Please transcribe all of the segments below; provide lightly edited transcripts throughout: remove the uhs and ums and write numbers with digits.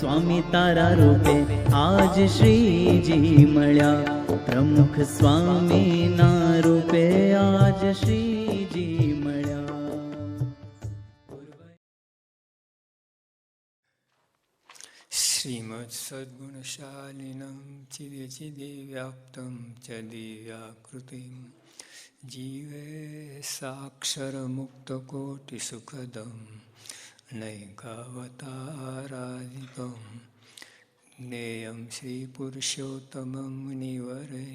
સ્વામી તારા રૂપે આજ શ્રીજી મળ્યા, પ્રમુખ સ્વામીના રૂપે આજ શ્રીજી મળ્યા. શ્રીમદ સદ્ગુણશાલિનમ ચિદે ચિદે વ્યાપ્તમ ચ દિવ્યાકૃતિમ જીવે સાક્ષર મુક્ત કોટિ સુખદમ નૈકાવતારાધિકમ જ્ઞેયમ શ્રી પુરુષોત્તમં મુનિવરે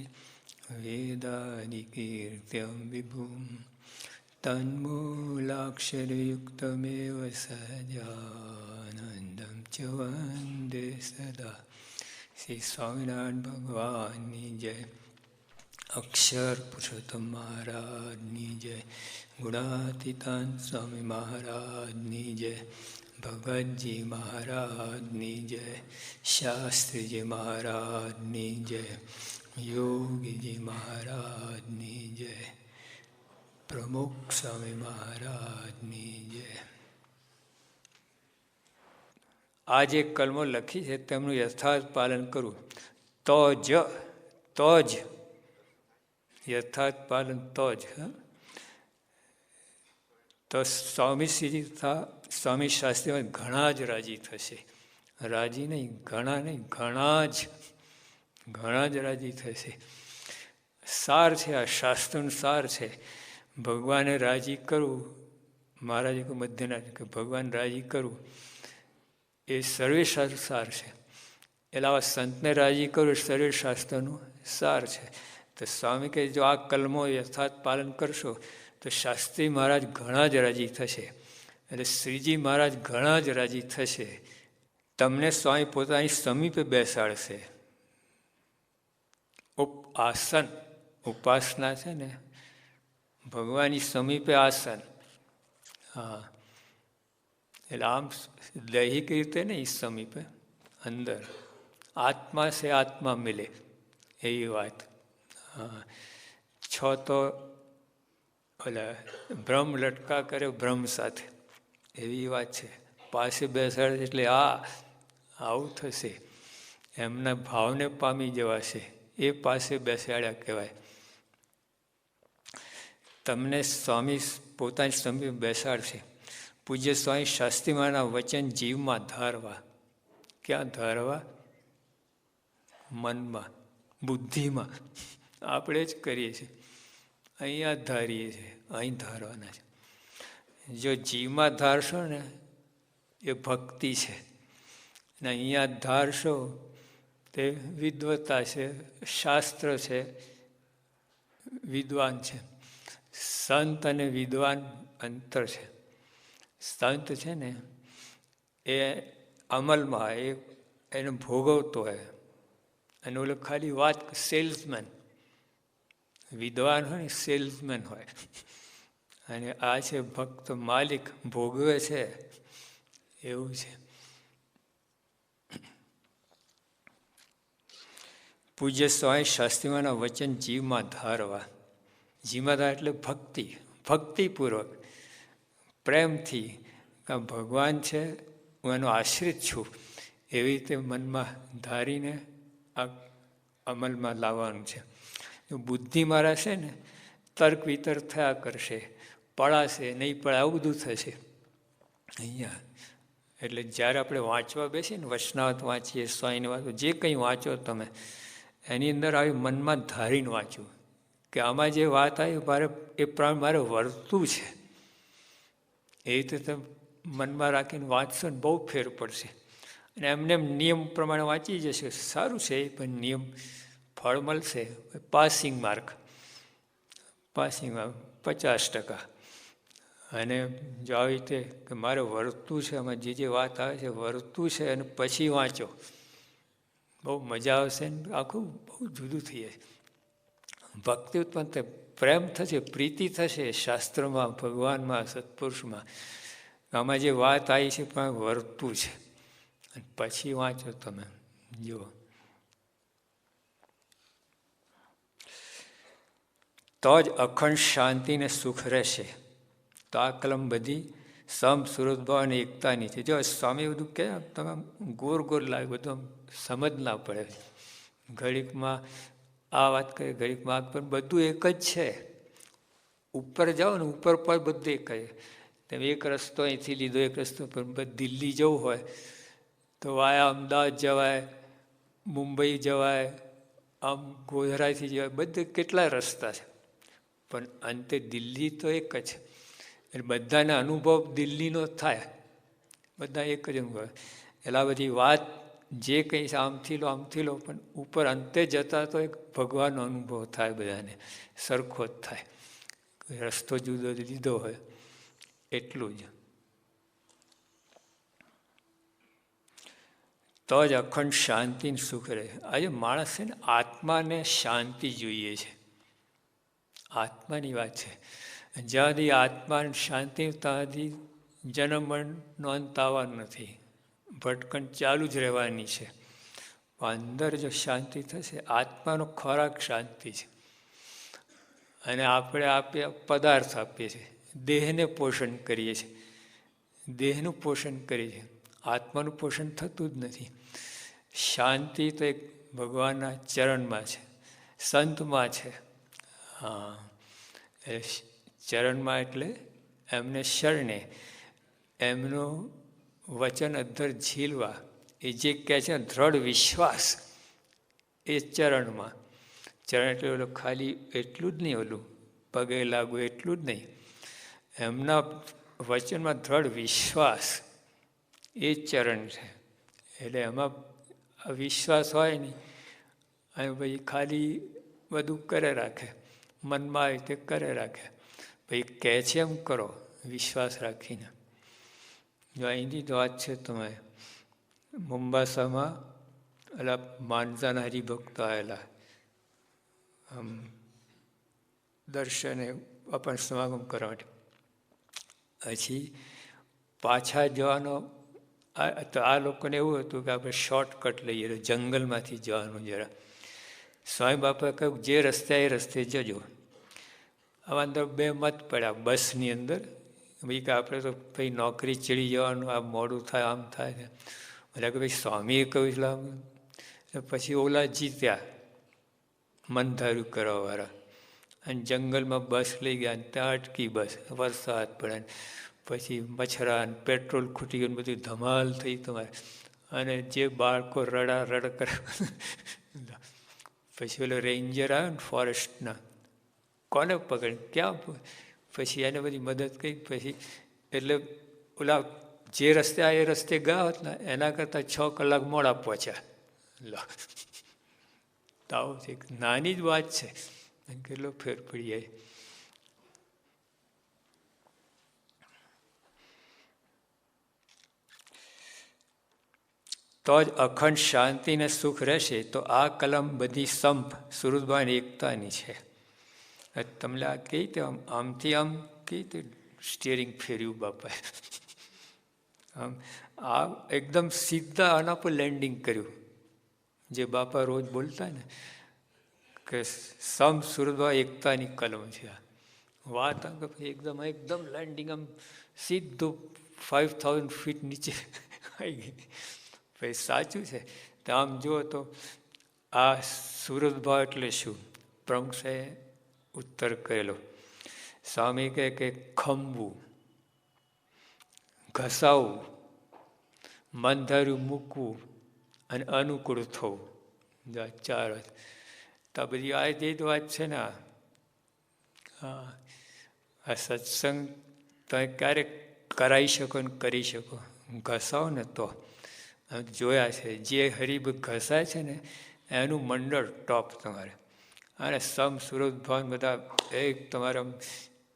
વેદાદિકીર્ત્યમ વિભુમ તન્મૂલાક્ષરયુક્તમેવ સહજાનંદમ ચ વંદે સદા. શ્રી સ્વામિનારાયણ ભગવાનની જય, અક્ષર પુરુષોત્તમ મહારાજની જય, ગુણાતીતાન સ્વામી મહારાજની જય, ભગતજી મહારાજની જય, શાસ્ત્રીજી મહારાજની જય, યોગીજી મહારાજની જય, પ્રમુખ સ્વામી મહારાજની જય. આ જે કલમો લખી છે તેમનું યથાર્થ પાલન કરવું તો જ યથાર્થ પાલન તો જ તો સ્વામીશ્રીજી તથા સ્વામી શાસ્ત્રીમાં ઘણા જ રાજી થશે. રાજી નહીં, ઘણા નહીં, ઘણા જ રાજી થશે. સાર છે, આ શાસ્ત્રનું સાર છે. ભગવાને રાજી કરવું, મહારાજે મધ્યના કે ભગવાન રાજી કરવું એ સર્વે શાસ્ત્ર સાર છે. એટલે આવા સંતને રાજી કરવું એ સર્વે શાસ્ત્રનું સાર છે. તો સ્વામી કહે જો આ કલમો યથાર્થ પાલન કરશો તો શાસ્ત્રી મહારાજ ઘણા જ રાજી થશે. એટલે શ્રીજી મહારાજ ઘણા જ રાજી થશે. તમને સ્વામી પોતાની સમીપે બેસાડશે. આસન ઉપાસના છે ને, ભગવાનની સમીપે આસન. હા, એટલે આમ દૈહિક રીતે નહીં, સમીપે અંદર આત્મા છે, આત્મા મિલે એવી વાત. હા, છ તો ઓલા બ્રહ્મ લટકા કરે બ્રહ્મ સાથે એવી વાત છે. પાસે બેસાડે એટલે આવું થશે, એમના ભાવને પામી જવાશે, એ પાસે બેસાડ્યા કહેવાય. તમને સ્વામી પોતાની સમીપે બેસાડશે. પૂજ્ય સ્વામી શાસ્ત્રીમાના વચન જીવમાં ધારવા. ક્યાં ધારવા? મનમાં, બુદ્ધિમાં. આપણે જ કરીએ છીએ, અહીંયા ધારીએ છીએ, અહીં ધારવાના છે. જો જીવમાં ધારશો ને એ ભક્તિ છે, ને અહીંયા ધારશો તે વિદ્વતા છે, શાસ્ત્ર છે, વિદ્વાન છે. સંત અને વિદ્વાન અંતર છે. સંત છે ને એ અમલમાં હોય, એને ભોગવતો હોય, અને ઓલો ખાલી વાત સેલ્સમેન. વિદ્વાન હોય ને સેલ્સમેન હોય, અને આ છે ભક્ત માલિક, ભોગવે છે, એવું છે. પૂજ્ય સ્વામી શાસ્ત્રીમાના વચન જીવમાં ધારવા. જીવમાં ધાર એટલે ભક્તિ, ભક્તિપૂર્વક, પ્રેમથી. ભગવાન છે, હું એનો આશ્રિત છું, એવી રીતે મનમાં ધારીને આ અમલમાં લાવવાનું છે. બુદ્ધિ મારા છે ને તર્ક વિતર્ક થયા કરશે, પડાશે નહીં પડે, આવું બધું થશે અહીંયા. એટલે જ્યારે આપણે વાંચવા બેસીએ ને, વચનાવત વાંચીએ, સ્વામીની વાત, જે કંઈ વાંચો તમે, એની અંદર આવી મનમાં ધારીને વાંચવું કે આમાં જે વાત આવી મારે એ પ્રમાણે મારે વર્તવું છે. એ રીતે તમે મનમાં રાખીને વાંચશો ને બહુ ફેર પડશે. અને એમને નિયમ પ્રમાણે વાંચી જશે, સારું છે, પણ નિયમ ફળ મળશે. Passing mark 50%. અને જો આવી રીતે કે મારે વર્તવું છે, આમાં જે વાત આવે છે વર્તવું છે, અને પછી વાંચો, બહુ મજા આવશે ને આખું બહુ જુદું થઈ જાય. ભક્તિ ઉત્પન્ન થાય, પ્રેમ થશે, પ્રીતિ થશે શાસ્ત્રમાં, ભગવાનમાં, સત્પુરુષમાં. આમાં જે વાત આવી છે પણ વર્તવું છે, અને પછી વાંચો તમે. જુઓ તો જ અખંડ શાંતિ ને સુખ રહેશે. તો આ કલમ બધી સમ સુરતભાવ અને એકતાની છે. જો સ્વામી બધું કહે તમે ગોર ગોર લાગે, બધું આમ સમજ ના પડે. ઘડીકમાં આ વાત કરીએ, ઘડીકમાં આ, પણ બધું એક જ છે. ઉપર જાઓ ને ઉપર પર બધું એક જ. તમે એક રસ્તો અહીંથી લીધો, એક રસ્તો પણ દિલ્હી જવું હોય તો વાયા અમદાવાદ જવાય, મુંબઈ જવાય, આમ ગોધરાથી જવાય, બધે કેટલા રસ્તા છે, પણ અંતે દિલ્હી તો એક જ. એટલે બધાને અનુભવ દિલ્હીનો થાય, બધા એક જ અનુભવ. એટલે આ બધી વાત જે કંઈ છે આમથી લો, પણ ઉપર અંતે જતા તો એક ભગવાનનો અનુભવ થાય, બધાને સરખો જ થાય. રસ્તો જુદો લીધો હોય એટલું જ. તો જ અખંડ શાંતિ સુખ રહે. આજે માણસ છે ને આત્માને શાંતિ જોઈએ છે, આત્માની વાત છે. જ્યાં સુધી આત્માને શાંતિ ત્યાં સુધી જન્મ મરણનો અંત આવવાનો નથી, ભટકણ ચાલુ જ રહેવાની છે. અંદર જો શાંતિ થશે, આત્માનો ખોરાક શાંતિ છે. અને આપણે પદાર્થ આપીએ છીએ, દેહને પોષણ કરીએ છીએ, દેહનું પોષણ કરીએ છીએ, આત્માનું પોષણ થતું જ નથી. શાંતિ તો એક ભગવાનના ચરણમાં છે, સંતમાં છે. હા, એ ચરણમાં એટલે એમને શરણે, એમનું વચન અધ્ધર ઝીલવા, એ જે કહે છે દ્રઢ વિશ્વાસ, એ ચરણમાં. ચરણ એટલે ઓલું ખાલી એટલું જ નહીં, ઓલું પગે લાગવું એટલું જ નહીં, એમના વચનમાં દ્રઢ વિશ્વાસ, એ ચરણ છે. એટલે એમાં વિશ્વાસ હોય નહીં, અને ભાઈ ખાલી બધું કરે રાખે, મનમાં આવે તે કરે રાખે, ભાઈ કહે છે એમ કરો વિશ્વાસ રાખીને. જો અહીંથી જ વાત છે, તમે મુંબાસામાં ઓલા માનસાના હરિભક્તો આવેલા દર્શને આપણને સમાગમ કરવા માટે. પછી પાછા જવાનો, તો આ લોકોને એવું હતું કે આપણે શોર્ટકટ લઈએ, જંગલમાંથી જવાનું જરા. સ્વામી બાપાએ કહ્યું જે રસ્તે એ રસ્તે જજો. આમાં અંદર બે મત પડ્યા બસની અંદર, ભાઈ કે આપણે તો ભાઈ નોકરી ચડી જવાનું, આ મોડું થાય, આમ થાય ને. એટલે કે ભાઈ સ્વામીએ કહ્યું એટલે પછી ઓલા જીત્યા, મન ધાર્યું કરવાવાળા. અને જંગલમાં બસ લઈ ગયા, ત્યાં અટકી બસ, વરસાદ પડે, પછી મચ્છરા, પેટ્રોલ ખૂટી ગયું, બધું ધમાલ થઈ તમારે. અને જે બાળકો રડ કરે, પછી ઓલો રેન્જર આવ્યો ને ફોરેસ્ટના, કોને પકડ ક્યાં, પછી એને બધી મદદ કરી. પછી એટલે ઓલા જે રસ્તે આ એ રસ્તે ગયા હોત ને એના કરતાં 6 કલાક મોડા પહોંચ્યા. તો આવું છે, નાની જ વાત છે, કેટલો ફેર પડી જાય. તો જ અખંડ શાંતિ ને સુખ રહેશે. તો આ કલમ બધી સંપ સુરતભાઈ એકતાની છે. તમને આ કઈ રીતે આમથી આમ કઈ રીતે સ્ટિયરિંગ ફેર્યું બાપાએ, આમ આ એકદમ સીધા આના પર લેન્ડિંગ કર્યું. જે બાપા રોજ બોલતા ને કે સમ સુરતભાઈ એકતાની કલમ છે. વાત એકદમ એકદમ લેન્ડિંગ, આમ સીધું 5000 ફીટ નીચે આવી ગઈ. ભાઈ સાચું છે. તો આમ જુઓ તો આ સુરતભાવ એટલે શું? પ્રમુખ સાહેબ ઉત્તર કરેલો. સ્વામી કહે કે ખંભવું, ઘસાવવું, મન ધાર્યું મૂકવું અને અનુકૂળ થવું, 4 વાત. તો આ બધી આ જે વાત છે ને, હા, આ સત્સંગ તમે ક્યારેક કરાવી શકો ને કરી શકો. ઘસાવો ને તો જોયા છે, જે હરિભક્ત ઘસાય છે ને એનું મંડળ ટોપ તમારે. અને સમ સુરત ભાવ બધા એક તમારા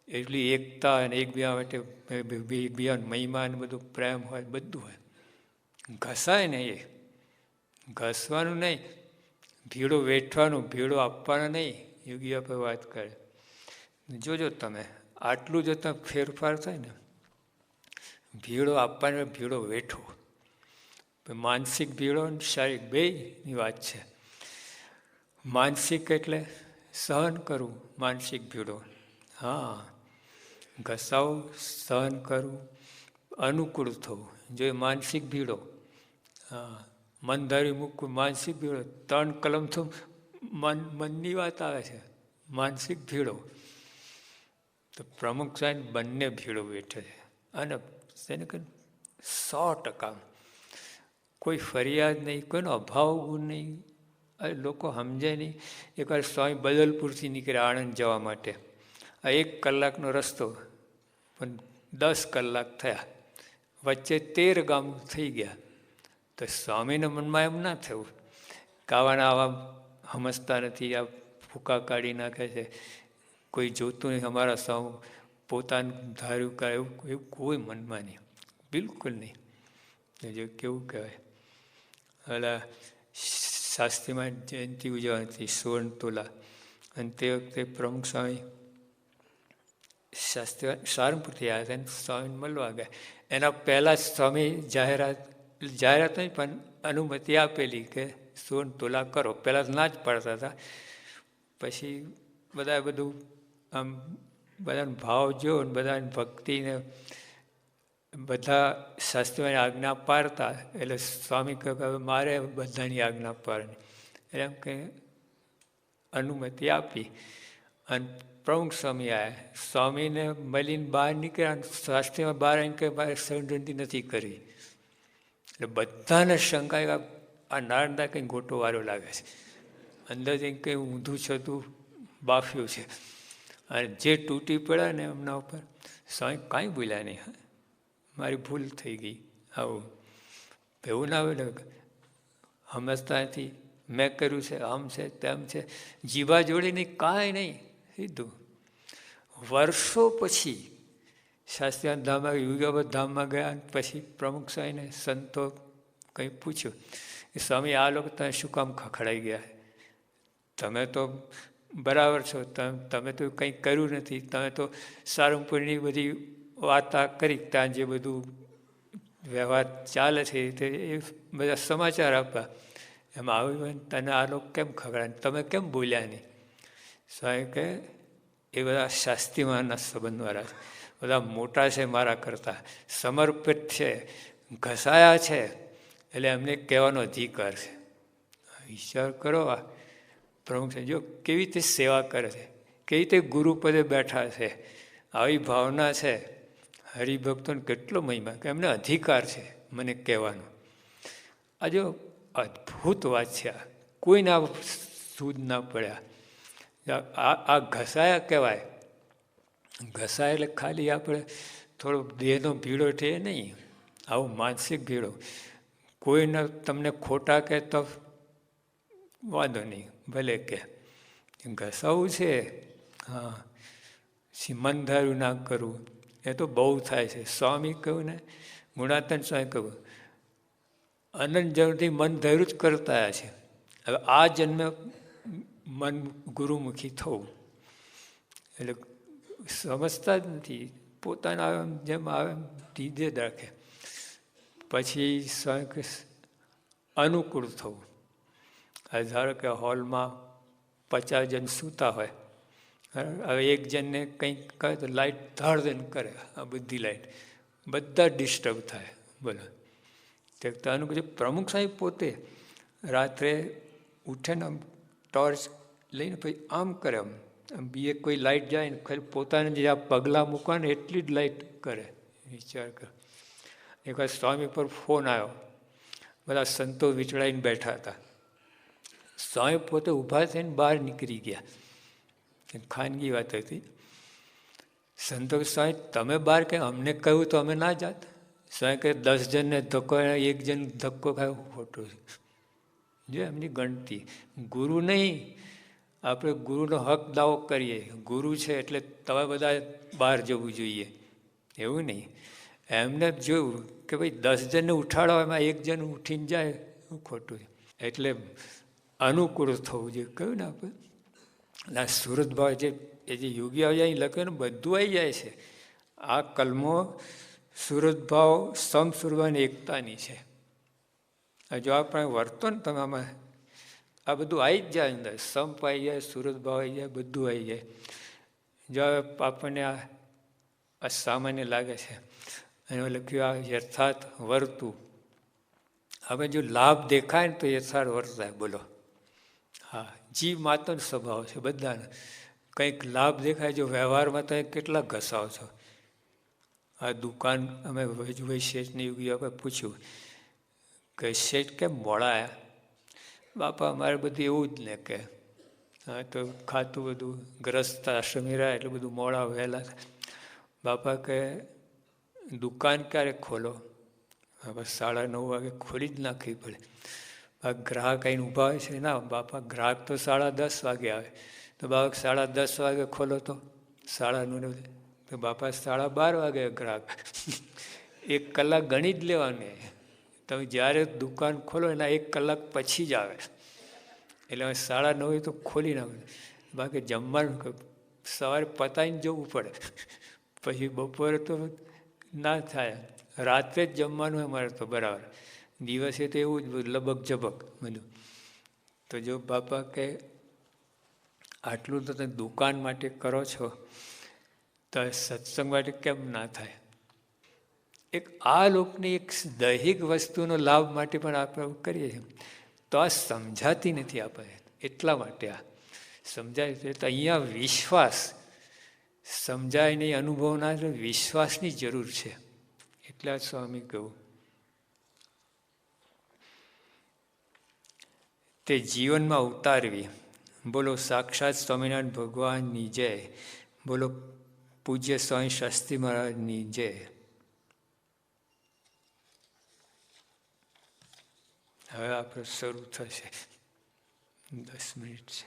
એટલી એકતા અને એકબીજા માટે એકબીજાનો મહિમા ને બધું પ્રેમ હોય, બધું હોય. ઘસાય ને એ ઘસવાનું નહીં, ભીડો વેઠવાનું, ભીડો આપવાનો નહીં. યોગી આપણે વાત કરે, જોજો તમે આટલું જો તમે ફેરફાર થાય ને, ભીડો આપવાનો, ભીડો વેઠવો. માનસિક ભીડો અને શારીરિક બેયની વાત છે. માનસિક એટલે સહન કરવું, માનસિક ભીડો. હા, ઘસાવું, સહન કરવું, અનુકૂળ થવું. જો એ માનસિક ભીડો, હા, મન ધારી મૂકવું, માનસિક ભીડો, 3 કલમ તો મનની વાત આવે છે, માનસિક ભીડો. તો પ્રમુખ સાહેબ બંને ભીડો બેઠે છે. અને તેને કે 100% કોઈ ફરિયાદ નહીં, કોઈનો અભાવ ગુણ નહીં. લોકો સમજે નહીં. એકવાર સ્વામી બદલપુરથી નીકળ્યા આણંદ જવા માટે. આ 1 કલાકનો રસ્તો, પણ 10 કલાક થયા, વચ્ચે 13 ગામ થઈ ગયા. તો સ્વામીના મનમાં એમ ના થયું કે આવા સમજતા નથી, આ ફૂંકા કાઢી નાખે છે, કોઈ જોતું નહીં, અમારા સૌ પોતાનું ધાર્યું કરે, એવું કોઈ મનમાં નહીં, બિલકુલ નહીં. જો કેવું કહેવાય, એટલે શાસ્ત્રીમાં જયંતિ ઉજવવાની હતી, 16 તુલા. અને તે વખતે પ્રમુખ સ્વામી શાસ્ત્રી સારંગપુરથી આવ્યા હતા, સ્વામીને મળવા ગયા. એના પહેલાં જ સ્વામી જાહેરાત નહીં પણ અનુમતિ આપેલી કે 16 તુલા કરો. પહેલાં ના જ પાડતા હતા, પછી બધા બધું આમ બધાનો ભાવ જો ને બધાની ભક્તિને બધા શાસ્ત્રીઓની આજ્ઞા પાડતા. એટલે સ્વામી કહે કે મારે બધાની આજ્ઞા પાડવાની, એટલે એમ કે અનુમતિ આપી. અને પ્રમુખ સ્વામી આવ્યા, સ્વામીને મળીને બહાર નીકળ્યા. શાસ્ત્રીમાં બહાર આવીને કે મારે સંગતિ નથી કરવી. એટલે બધાને શંકા, આ નારણદા કંઈ ગોટો વારો લાગે છે, અંદર જઈને કંઈ ઊંધું છતું બાફ્યું છે. અને જે તૂટી પડ્યા ને એમના ઉપર, સ્વામી કાંઈ બોલ્યા નહીં, મારી ભૂલ થઈ ગઈ. આવું એવું ના હોય ને, સમજતા નથી, મેં કર્યું છે, આમ છે તેમ છે, જીવા જોડી નહીં, કાંઈ નહીં, સીધું. વર્ષો પછી શાસ્ત્રીના ધામમાં યુગાવત ધામમાં ગયા. પછી પ્રમુખ સ્વામીને સંતો કંઈ પૂછ્યું કે સ્વામી આ લોકો તમે શું કામ ખખડાઈ ગયા? તમે તો બરાબર છો, તમે તો કંઈ કર્યું નથી, તમે તો સારંગપુરની બધી વાર્તા કરી, ત્યાં જે બધું વ્યવહાર ચાલે છે તે એ બધા સમાચાર આપવા, એમાં આવ્યું તને આ લોકો કેમ ખખડાય, તમે કેમ બોલ્યા નહીં? સ્વામી કહે એ બધા શાસ્ત્રીમાંના સંબંધવાળા છે, બધા મોટા છે, મારા કરતાં સમર્પિત છે, ઘસાયા છે, એટલે એમને કહેવાનો અધિકાર છે. વિચાર કરો, આ પ્રમુખ જો કેવી રીતે સેવા કરે છે, કેવી રીતે ગુરુપદે બેઠા છે, આવી ભાવના છે. હરિભક્તોને કેટલો મહિમા કે એમને અધિકાર છે મને કહેવાનો. આ જો અદ્ભુત વાત છે, આ કોઈને આ સૂદ ના પડ્યા. આ ઘસાયા કહેવાય. ઘસાય એટલે ખાલી આપણે થોડો દેહનો ભીડો છે નહીં, આવો માનસિક ભીડો. કોઈને તમને ખોટા કહે તો વાંધો નહીં, ભલે કે ઘસાવું છે. હા, મન ધાર્યું ના કરવું એ તો બહુ થાય છે. સ્વામી કહ્યું ને, ગુણાતન સ્વામી કહ્યું, અનંત જન્મથી મન ધાર્યું જ કરતા છે. હવે આ જન્મે મન ગુરુમુખી થવું, એટલે સમજતા જ નથી, પોતાના જેમ આવે ધીધે જ રાખે. પછી સ્વામી અનુકૂળ થવું. ધારો કે હોલમાં 50 જણ સૂતા હોય, હવે એક જણને કંઈક કહે તો લાઇટ ધાડધન કરે, આ બધી લાઇટ, બધા ડિસ્ટર્બ થાય. બોલો, તે અનુકૂળ. પ્રમુખ સાહેબ પોતે રાત્રે ઉઠે ને આમ ટોર્ચ લઈને પછી આમ કરે, આમ બીએ કોઈ લાઇટ જાય ને ખાલી પોતાને જે આ પગલાં મૂકવા ને એટલી જ લાઇટ કરે. વિચાર કર. એકવાર સ્વામી પર ફોન આવ્યો, બધા સંતો વિચળાઈને બેઠા હતા. સ્વામી પોતે ઊભા થઈને બહાર નીકળી ગયા, ખાનગી વાત હતી. સંતો સ્વામી તમે બહાર કે અમને કહ્યું તો અમે ના જાત. સ્વામી કહે 10 જણને ધક્કો, 1 જણ ધક્કો ખાય ખોટો છે. જો એમની ગણતી. ગુરુ નહીં, આપણે ગુરુનો હક દાવો કરીએ, ગુરુ છે એટલે તમે બધા બહાર જવું જોઈએ, એવું નહીં. એમને જોયું કે ભાઈ 10 જણને ઉઠાડો, એમાં 1 જણ ઉઠીને જાય, ખોટું છે. એટલે અનુકૂળ થવું જોઈએ. કહ્યું ને આપણે ના સુરત ભાવ જે યોગી આવી જાય લખ્યું ને બધું આવી જાય છે. આ કલમો સુરત ભાવ સમસુરવાની એકતાની છે. જો આપણે વર્તો ને તમે આમાં, આ બધું આવી જ જાય અંદર, સંપ આવી જાય, સુરત ભાવ આવી જાય, બધું આવી જાય. જો આપણને આ સામાન્ય લાગે છે, અને લખ્યું આ યથાર્થ વર્તું. હવે જો લાભ દેખાય ને તો યથાર્થ વર્તાય. બોલો. હા, જીવ માતનો સ્વભાવ છે બધાને. કંઈક લાભ દેખાય, જો વ્યવહારમાં તો કેટલા ઘસાવ છો. આ દુકાન અમે વૈજુભાઈ શેઠની યુગી આપણે પૂછ્યું કે શેઠ કેમ મોડા આવ્યા? બાપા અમારે બધું એવું જ ને કે હા તો ખાતું બધું ગ્રસ્ત આશ્રમી રહ્યા એટલે બધું મોડા વહેલા. બાપા કે દુકાન ક્યારે ખોલો? હવે 9:30 વાગે ખોલી જ નાખવી પડે. ગ્રાહક આવીને ઊભા હોય છે. ના બાપા, ગ્રાહક તો 10:30 વાગે આવે. તો બાપા 10:30 વાગે ખોલો તો 9:30. તો બાપા 12:30 વાગે ગ્રાહક. 1 કલાક ગણી જ લેવાની. તમે જ્યારે દુકાન ખોલો એના 1 કલાક પછી જ આવે. એટલે 9:30 તો ખોલી નાખે. બાકી જમવાનું સવારે પતાવીને જવું પડે. પછી બપોરે તો ના થાય. રાત્રે જ જમવાનું અમારે તો બરાબર. દિવસે તો એવું જ બધું લબક ઝબક બધું. તો જો બાપા કે આટલું તો તમે દુકાન માટે કરો છો તો સત્સંગ માટે કેમ ના થાય? એક આ લોકની એક દૈહિક વસ્તુનો લાભ માટે પણ આપણે કરીએ છીએ તો આ સમજાતી નથી આપણે. એટલા માટે આ સમજાય છે. તો અહીંયા વિશ્વાસ સમજાય નહીં, અનુભવ ના, વિશ્વાસની જરૂર છે. એટલા સ્વામી કહું તે જીવનમાં ઉતારવી. બોલો સાક્ષાત સ્વામિનારાયણ ભગવાનની જય. બોલો પૂજ્ય સ્વામી શાસ્ત્રી મહારાજની જય. હવે આપણે શરૂ થશે. 10 મિનિટ છે.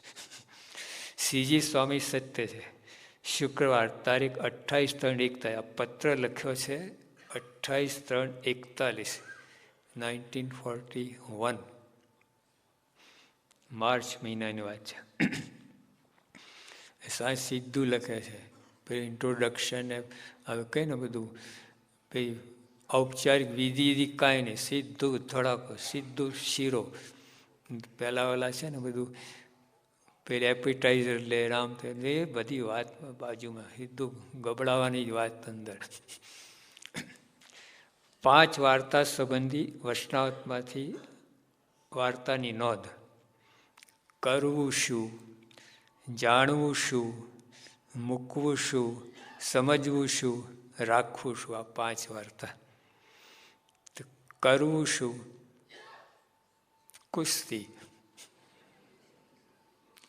શ્રીજી સ્વામી સત્ય છે. શુક્રવાર તારીખ 28/3/41. આ પત્ર લખ્યો છે 28/3/41, 1941. માર્ચ મહિનાની વાત છે. સાંજ સીધું લખે છે. પછી ઇન્ટ્રોડક્શન હવે કઈ ને બધું પછી ઔપચારિક વિધિ કાંઈ નહીં, સીધું ધડાકો, સીધું શીરો. પહેલાં ઓલા છે ને બધું પેલી એપિટાઇઝર લે રામ એ બધી વાત બાજુમાં, સીધું ગબડાવાની જ વાત અંદર. 5 વાર્તા સંબંધી વૈષ્ણવમાંથી વાર્તાની નોંધ. કરવું શું, જાણવું શું, મૂકવું શું, સમજવું શું, રાખવું શું, આ 5 વાર્તા. કરવું શું? કુસ્તી,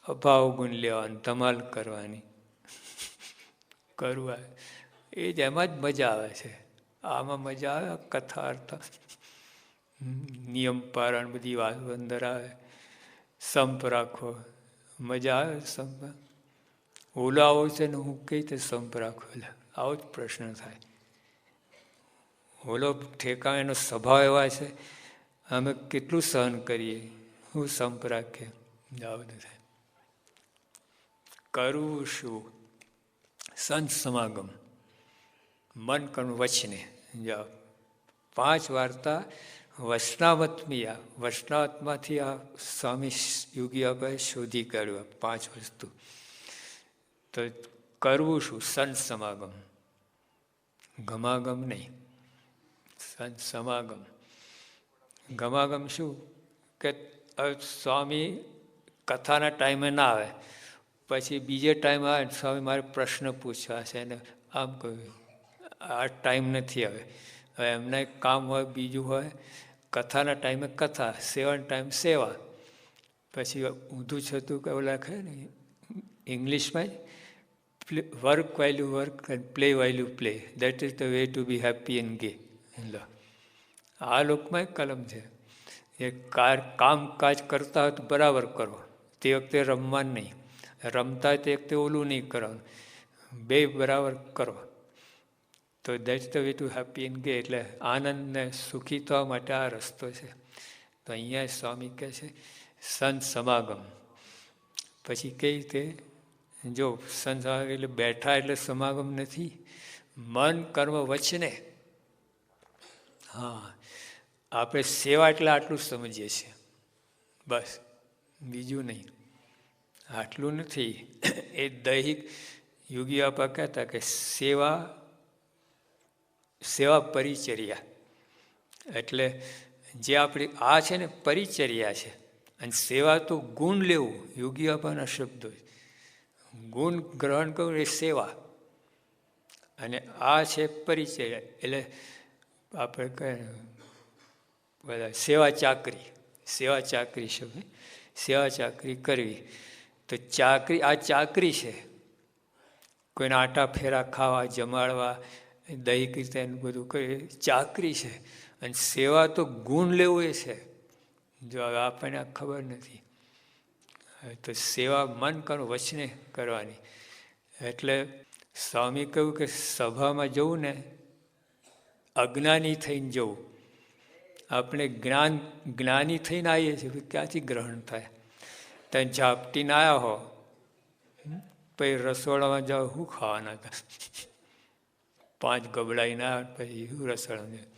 અભાવ ગુણ લેવાની, ધમાલ કરવાની. કરવું એ જ એમાં જ મજા આવે છે. આમાં મજા આવે કથા અર્થ નિયમ પારણ બધી વાત અંદર આવે. સંપ રાખો, મજા આવે. સંપ ઓલો આવો છે ને હું કઈ રીતે સંપ રાખો? એટલે આવો જ પ્રશ્ન થાય. ઓલો ઠેકાણ એનો સ્વભાવ એવા છે, અમે કેટલું સહન કરીએ, હું સંપ રાખીએ. આવું થાય. કરવું શું? સંત સમાગમ, મન કર્મ વચને. જાઓ 5 વાર્તા વૈષ્ણવત્મી. આ વૈષ્ણવમાંથી આ સ્વામી યોગી આપણે શોધી કાઢ્યું 5 વસ્તુ. તો કરવું શું? સંત સમાગમ, ગમાગમ નહીં. સંત સમાગમ. ગમાગમ શું કે સ્વામી કથાના ટાઈમે ના આવે, પછી બીજે ટાઈમ આવે સ્વામી મારે પ્રશ્ન પૂછવા છે ને આમ કહ્યું, આ ટાઈમ નથી. હવે એમના એક કામ હોય, બીજું હોય. કથાના ટાઈમે કથા, સેવાનો ટાઈમ સેવા. પછી ઊંધું છતું કે એવું લખે ને ઇંગ્લિશમાં, work while you work and play while you play, that is the way to B happy and ગે. આ લોકમાં એક કલમ છે. એ કામકાજ કરતા હોય તો બરાબર કરો, તે વખતે રમવાનું નહીં. રમતા હોય તે વખતે ઓલું નહીં કરવાનું, બે બરાબર કરો. તો that's the way to happy and ગે. એટલે આનંદને સુખી થવા માટે આ રસ્તો છે. તો અહીંયા સ્વામી કહે છે સંત સમાગમ. પછી કઈ રીતે? જો સંત સમાગમ એટલે બેઠા એટલે સમાગમ નથી, મન કર્મ વચને. હા, આપણે સેવા એટલે આટલું સમજીએ છીએ બસ, બીજું નહીં. આટલું નથી. એ દૈહિક યોગી આપા કહેતા કે સેવા સેવા પરિચર્યા. એટલે જે આપણી આ છે ને પરિચર્યા છે, અને સેવા તો ગુણ લેવું, યોગી બાપાના શબ્દો, ગુણ ગ્રહણ કરવું એ સેવા, અને આ છે પરિચર્યા. એટલે આપણે કહે બધા સેવા ચાકરી, સેવા ચાકરી શબ્દ, સેવા ચાકરી કરવી. તો ચાકરી, આ ચાકરી છે, કોઈને આટા ફેરા ખાવા, જમાડવા, દૈહિક રીતે એનું બધું કરી, ચાકરી છે. અને સેવા તો ગુણ લેવું એ છે. જો આપણને ખબર નથી તો સેવા મન કરો, વચને કરવાની. એટલે સ્વામી કહ્યું કે સભામાં જવું ને અજ્ઞાની થઈને જવું. આપણે જ્ઞાની થઈને આવીએ છીએ, ક્યાંથી ગ્રહણ થાય? ત્યાં ઝાપટીને આવ્યા હો, પછી રસોડામાં જાઓ, શું ખાવાના હતા? 5 ગબડાઈને આવ્યા, પછી શું રસોડામાં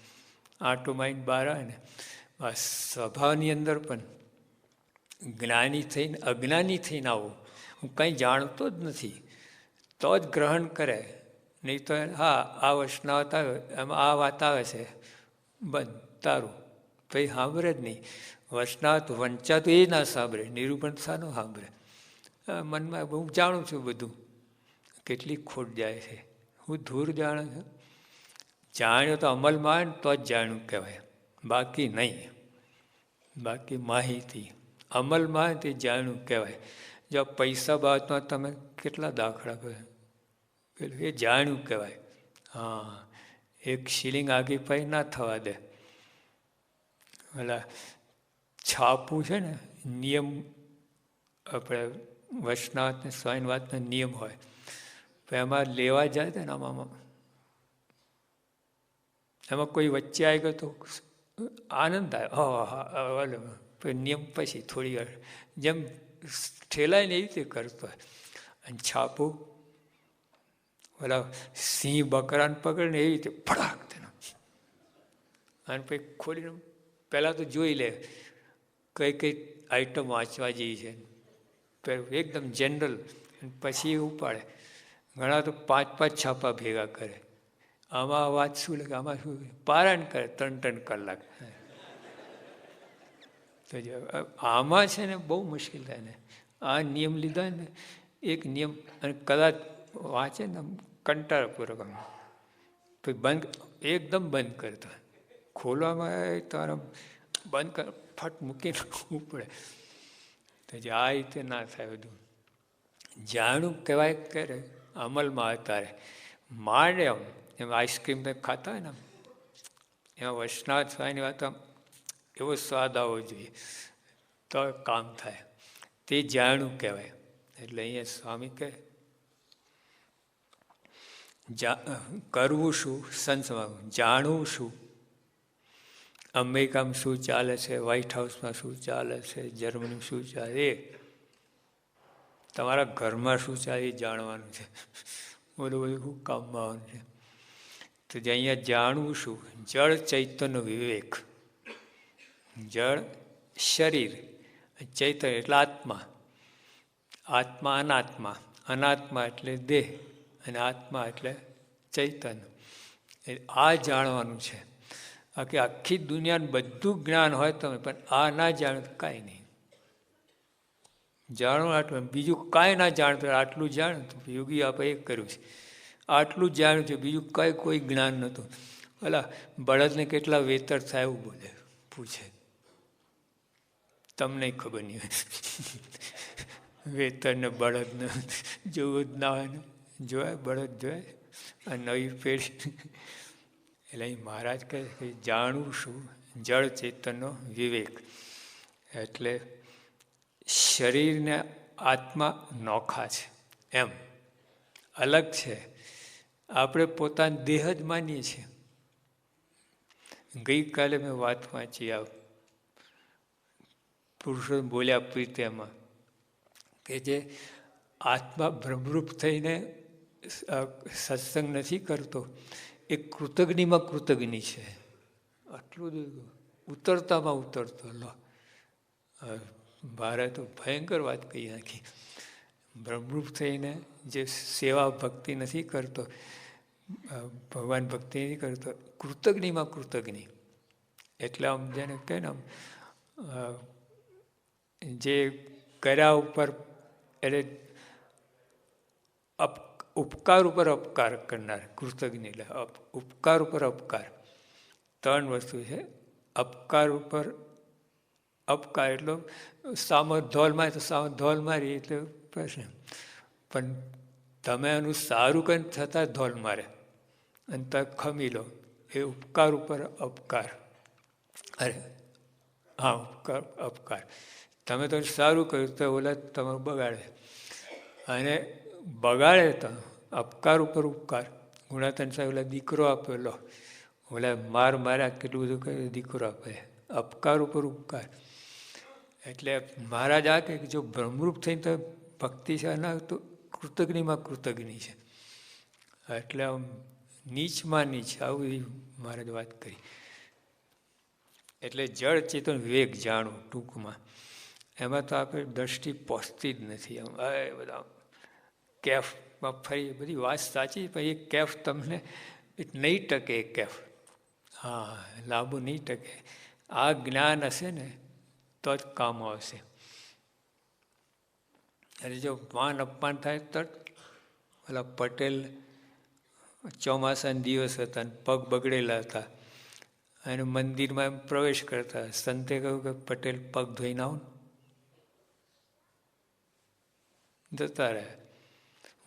આંટો મારીને બહાર આવે ને. સભાની અંદર પણ જ્ઞાની થઈને અજ્ઞાની થઈને આવું, હું કંઈ જાણતો જ નથી, તો જ ગ્રહણ કરે. નહીં તો હા આ વૈષ્ણવ આવે, એમાં આ વાત આવે છે, બંધ તારું, કંઈ સાંભળે જ નહીં. વૈષ્ણવ વંચાતું એ ના સાંભળે, નિરૂપણ સાનું સાંભળે. મનમાં હું જાણું છું બધું, કેટલી ખોટ જાય છે, હું ધૂર જાણું છું. જાણ્યો તો અમલમાં આવે ને તો જ જાણ્યું કહેવાય, બાકી નહીં. બાકી માહિતી અમલમાં આવે તે જાણ્યું કહેવાય. જો પૈસા બાબતમાં તમે કેટલા દાખલા કહે, પેલું એ જાણ્યું કહેવાય. હા, 1 શિલિંગ આગી પાઈ ના થવા દે. એટલે છાપવું છે ને, નિયમ આપણે વૈષ્ણવ સ્વામી વાતનો નિયમ હોય, એમાં લેવા જાય તો ને આમાં એમાં કોઈ વચ્ચે આવી ગયો તો આનંદ આવે. નિયમ પછી થોડી વાર જેમ ઠેલાય ને એવી રીતે કરતો હોય. અને છાપું ઓલા સિંહ બકરાને પકડે ને એવી રીતે ફડાક તેનો, અને પછી ખોલીને પહેલાં તો જોઈ લે કઈ કઈ આઈટમ વાંચવા જેવી છે, એકદમ જનરલ, પછી એ ઉપાડે. ઘણા તો 5-5 છાપા ભેગા કરે. આમાં વાત શું લાગે, આમાં શું પારાયણ કરે 3-3 કલાક. તો આમાં છે ને બહુ મુશ્કેલ થાય ને. આ નિયમ લીધા ને, એક નિયમ, અને કદાચ વાંચે ને કંટાળાપૂર્વક, તો બંધ, એકદમ બંધ કરતો. ખોલવામાં તારા બંધ કર, ફટ મૂકીને ઉપડે. તો જે આ રીતે ના થાય બધું. જાણું કહેવાય કરે, અમલમાં અતારે માંડે એમ આઈસ્ક્રીમ કંઈક ખાતા હોય ને, એમાં વૈષ્ણવ સ્વામીની વાત એવો સ્વાદ આવવો જોઈએ તો કામ થાય, તે જાણું કહેવાય. એટલે અહીંયા સ્વામી કહે કરવું શું, સંસમાં જાણવું શું, અમેરિકામાં શું ચાલે છે, વ્હાઈટ હાઉસમાં શું ચાલે છે, જર્મનીમાં શું ચાલે, એ તમારા ઘરમાં શું ચાલે એ જાણવાનું છે. બધું શું કામમાં આવવાનું છે. તો જે અહીંયા જાણવું શું, જળ ચૈતન્ય વિવેક. જળ શરીર, ચૈતન્ય એટલે આત્મા, આત્મા અનાત્મા, અનાત્મા એટલે દેહ, અને આત્મા એટલે ચૈતન્ય. આ જાણવાનું છે. આખી દુનિયાનું બધું જ્ઞાન હોય તમે, પણ આ ના જાણો તો કાંઈ નહીં. જાણો આટલું, બીજું કાંઈ ના જાણતો, આટલું જાણ્યું તો યોગી આપણે એક કર્યું છે, આટલું જ જાણ્યું છે, બીજું કાંઈ કોઈ જ્ઞાન નહોતું. ઓલા બળદને કેટલા વેતર થાય એવું બોલે, પૂછે, તમને ખબર નહીં હોય. વેતરને બળદને જોવું જ ના હોય ને, જોવાય બળદ જોવાય. આ નવી પેઢી, એટલે અહીં મહારાજ કહે કે જાણવું શું, જળ ચેતનનો વિવેક. એટલે શરીરને આત્મા નોખા છે, એમ અલગ છે. આપણે પોતાનો દેહ જ માનીએ છીએ. ગઈકાલે મેં વાત વાંચી, આ પુરુષો બોલ્યા પ્રીત્યામાં, કે જે આત્મા ભ્રમરૂપ થઈને સત્સંગ નથી કરતો, એ કૃતજ્ઞમાં કૃતજ્ઞ છે. આટલું ઉતરતામાં ઉતરતો. લો, મારે તો ભયંકર વાત કહી નાખી. ભ્રમરૂપ થઈને જે સેવા ભક્તિ નથી કરતો, ભગવાન ભક્તિ નહીં કરતો, કૃતજ્ઞમાં કૃતજ્ઞ. એટલે આમ જેને કહે ને આમ જે કર્યા ઉપર એટલે ઉપકાર ઉપર અપકાર કરનાર કૃતજ્ઞ. એટલે ઉપકાર ઉપર અપકાર, ત્રણ વસ્તુ છે. અપકાર ઉપર અપકાર એટલો સામો ધોલ મારે તો સામો ધોલ મારી એટલે પ્રશ્ન, પણ તમે એનું સારું કંઈ થતાં ધોલ મારે અને તમે ખમી લો, એ ઉપકાર ઉપર અપકાર. અરે હા, ઉપકાર અપકાર. તમે તો સારું કર્યું તો ઓલા તમારું બગાડે, અને બગાડે તો અપકાર ઉપર ઉપકાર. ગુણાતન સાહેબ ઓલા દીકરો આપેલો, ઓલા માર માર્યા કેટલું બધું કર્યું, દીકરો આપે, અપકાર ઉપર ઉપકાર. એટલે મહારાજ આ કે જો બ્રહ્મરૂપ થઈને તો ભક્તિ છે ના તો કૃતજ્ઞમાં કૃતજ્ઞ છે. એટલે આમ નીચમાં નીચ આવું મહારાજ વાત કરી. એટલે જળ ચેતન વિવેક જાણવું ટૂંકમાં. એમાં તો આપણે દ્રષ્ટિ પહોંચતી જ નથી. આમ એ બધા કેફમાં ફરી બધી વાત સાચી, પણ એ કેફ તમને નહીં ટકે. એ કેફ હા લાંબુ નહીં ટકે. આ જ્ઞાન હશે ને તો જ કામ આવશે. અને જો માન અપમાન થાય તો ઓલા પટેલ ચોમાસાના દિવસ હતા અને પગ બગડેલા હતા અને મંદિરમાં એમ પ્રવેશ કરતા, સંતે કહ્યું કે પટેલ પગ ધોઈને આવો. જતા રહ્યા.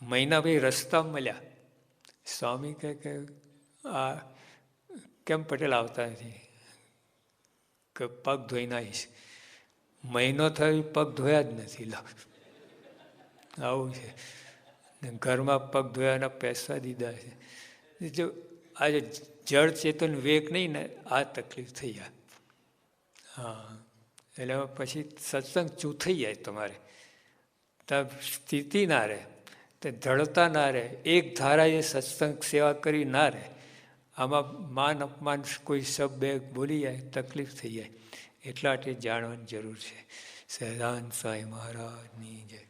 મહિના ભાઈ રસ્તા મળ્યા. સ્વામી કહે કે આ કેમ પટેલ આવતા નથી? કે પગ ધોઈને આવીશ. મહિનો થયો પગ ધોયા જ નથી. આવું છે. ઘરમાં પગ ધોયાના પૈસા દીધા છે. જો આજે જળ ચેતન વિવેક નહીં ને આ તકલીફ થઈ જાય. હા એટલે પછી સત્સંગ ચૂથઈ જાય તમારે. ત્યાં સ્થિતિ ના રહે, તે ધડતા ના રહે, એક ધારાએ સત્સંગ સેવા કરી ના રહે. આમાં માન અપમાન કોઈ શબ્દ બોલી જાય તકલીફ થઈ જાય. એટલા માટે જાણવાની જરૂર છે. સહજાનંદ સ્વામી મહારાજની જય.